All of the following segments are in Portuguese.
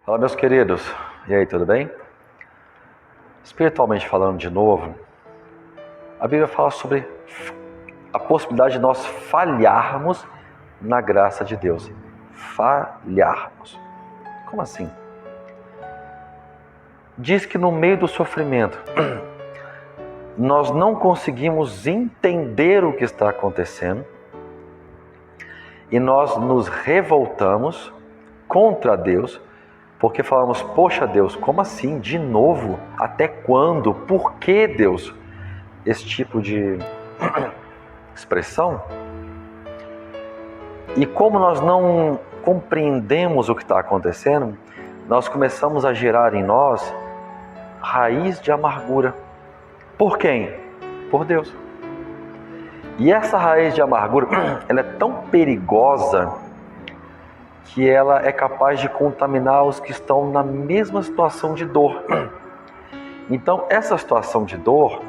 Fala, meus queridos. E aí, tudo bem? Espiritualmente falando de novo, a Bíblia fala sobre a possibilidade de nós falharmos na graça de Deus. Falharmos. Como assim? Diz que no meio do sofrimento, nós não conseguimos entender o que está acontecendo e nós nos revoltamos contra Deus, porque falamos, poxa Deus, como assim? De novo? Até quando? Por que Deus? Esse tipo de expressão. E como nós não compreendemos o que está acontecendo, nós começamos a gerar em nós raiz de amargura. Por quem? Por Deus. E essa raiz de amargura, ela é tão perigosa que ela é capaz de contaminar os que estão na mesma situação de dor. Então, essa situação de dor,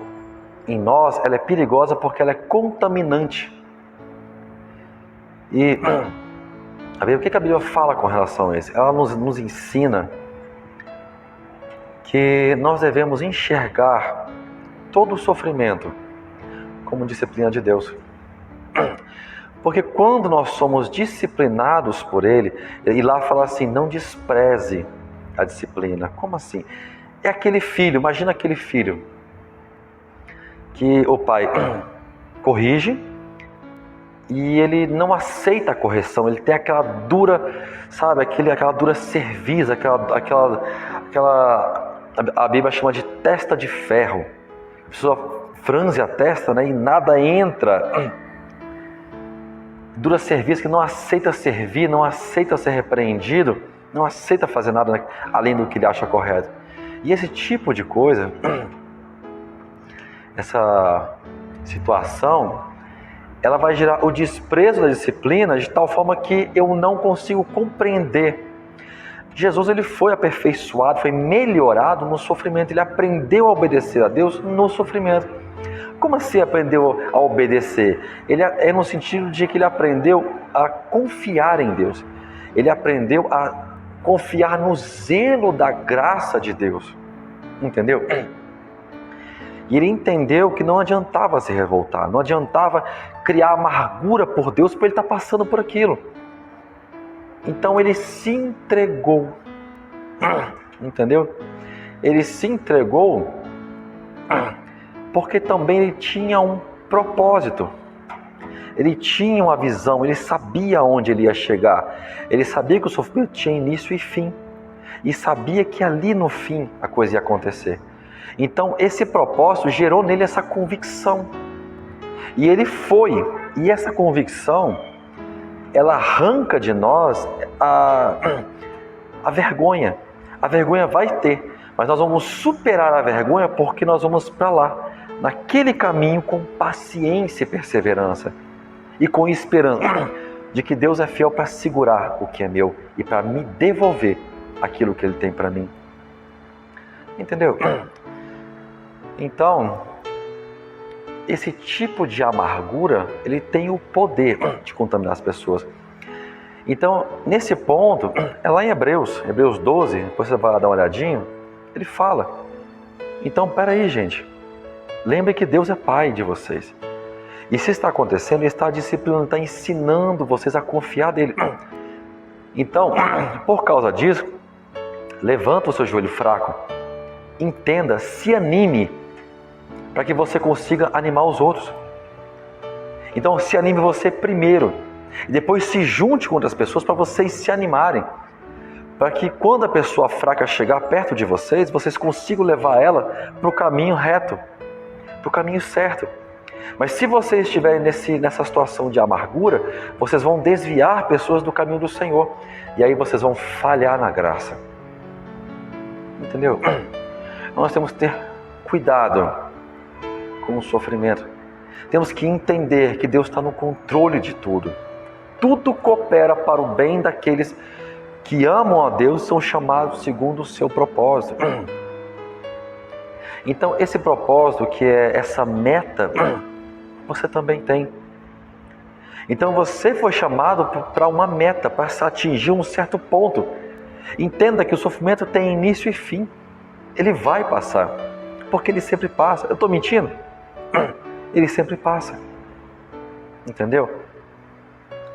em nós, ela é perigosa porque ela é contaminante. E a Bíblia, o que a Bíblia fala com relação a isso? Ela nos ensina que nós devemos enxergar todo o sofrimento como disciplina de Deus. Porque quando nós somos disciplinados por Ele, e lá fala assim, não despreze a disciplina. Como assim? É aquele filho, imagina aquele filho que o pai corrige e ele não aceita a correção, ele tem aquela dura, sabe, aquela dura cerviz, a Bíblia chama de testa de ferro. A pessoa franze a testa, né, e nada entra. Dura cerviz que não aceita servir, não aceita ser repreendido, não aceita fazer nada além do que ele acha correto. E esse tipo de coisa, essa situação, ela vai gerar o desprezo da disciplina de tal forma que eu não consigo compreender. Jesus, ele foi aperfeiçoado, foi melhorado no sofrimento, ele aprendeu a obedecer a Deus no sofrimento. Como assim aprendeu a obedecer? Ele é no sentido de que ele aprendeu a confiar em Deus. Ele aprendeu a confiar no zelo da graça de Deus. Entendeu? E ele entendeu que não adiantava se revoltar, não adiantava criar amargura por Deus por ele estar passando por aquilo. Então ele se entregou. Entendeu? Ele se entregou porque também ele tinha um propósito. Ele tinha uma visão, ele sabia onde ele ia chegar. Ele sabia que o sofrimento tinha início e fim. E sabia que ali no fim a coisa ia acontecer. Então esse propósito gerou nele essa convicção. E ele foi. E essa convicção, ela arranca de nós a vergonha. A vergonha vai ter. Mas nós vamos superar a vergonha porque nós vamos para lá. Naquele caminho com paciência e perseverança. E com esperança de que Deus é fiel para segurar o que é meu e para me devolver aquilo que Ele tem para mim. Entendeu? Então, esse tipo de amargura, ele tem o poder de contaminar as pessoas. Então, nesse ponto, é lá em Hebreus 12, depois você vai dar uma olhadinha, ele fala, então, peraí, gente, lembre que Deus é Pai de vocês. E se está acontecendo, Ele está disciplinando, está ensinando vocês a confiar nele. Então, por causa disso, levanta o seu joelho fraco, entenda, se anime, para que você consiga animar os outros. Então, se anime você primeiro, e depois se junte com outras pessoas para vocês se animarem. Para que quando a pessoa fraca chegar perto de vocês, vocês consigam levar ela para o caminho reto, para o caminho certo. Mas se vocês estiverem nessa situação de amargura, vocês vão desviar pessoas do caminho do Senhor. E aí vocês vão falhar na graça. Entendeu? Nós temos que ter cuidado com o sofrimento. Temos que entender que Deus está no controle de tudo. Tudo coopera para o bem daqueles que amam a Deus e são chamados segundo o seu propósito. Então, esse propósito, que é essa meta, você também tem. Então, você foi chamado para uma meta, para atingir um certo ponto. Entenda que o sofrimento tem início e fim. Ele vai passar, porque ele sempre passa. Eu estou mentindo? Ele sempre passa. Entendeu?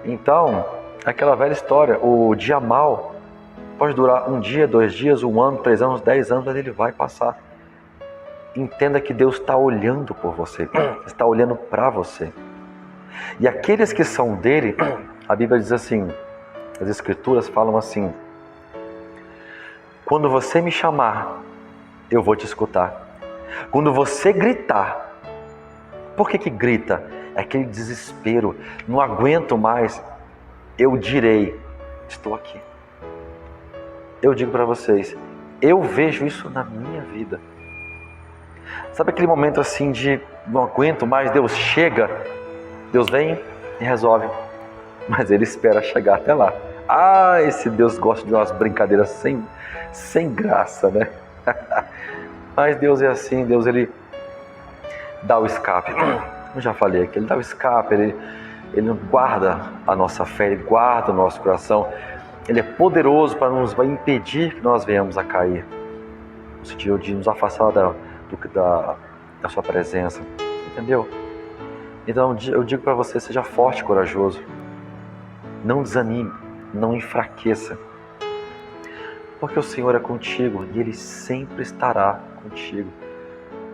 Então, aquela velha história, o dia mal pode durar um dia, 2 dias, 1 ano, 3 anos, 10 anos, mas ele vai passar. Entenda que Deus está olhando por você, está olhando para você. E aqueles que são dele, a Bíblia diz assim, as Escrituras falam assim: quando você me chamar, eu vou te escutar. Quando você gritar, por que grita? É aquele desespero, não aguento mais, eu direi, estou aqui. Eu digo para vocês, eu vejo isso na minha vida. Sabe aquele momento assim de não aguento mais, Deus chega, Deus vem e resolve, mas Ele espera chegar até lá. Ah, esse Deus gosta de umas brincadeiras sem graça, né? Mas Deus é assim, Deus Ele dá o escape. Eu já falei aqui, Ele dá o escape, Ele guarda a nossa fé, Ele guarda o nosso coração. Ele é poderoso para nos impedir que nós venhamos a cair, no sentido de nos afastar da sua presença, entendeu? Então eu digo para você, seja forte e corajoso, não desanime, não enfraqueça, porque o Senhor é contigo e Ele sempre estará contigo.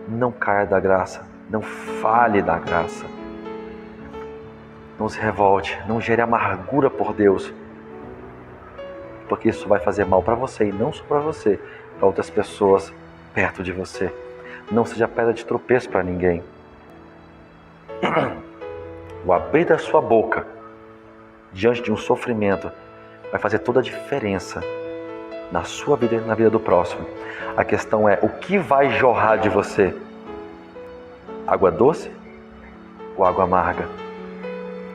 Não caia da graça, não falhe da graça, não se revolte, não gere amargura por Deus, porque isso vai fazer mal para você e não só para você, para outras pessoas perto de você. Não seja pedra de tropeço para ninguém. O abrir da sua boca diante de um sofrimento vai fazer toda a diferença na sua vida e na vida do próximo. A questão é, o que vai jorrar de você? Água doce ou água amarga?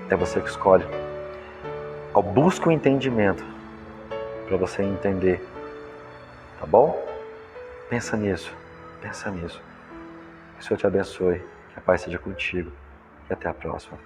É você que escolhe. Busca o entendimento para você entender. Tá bom? Pensa nisso. Pensa nisso. Que o Senhor te abençoe. Que a paz seja contigo. E até a próxima.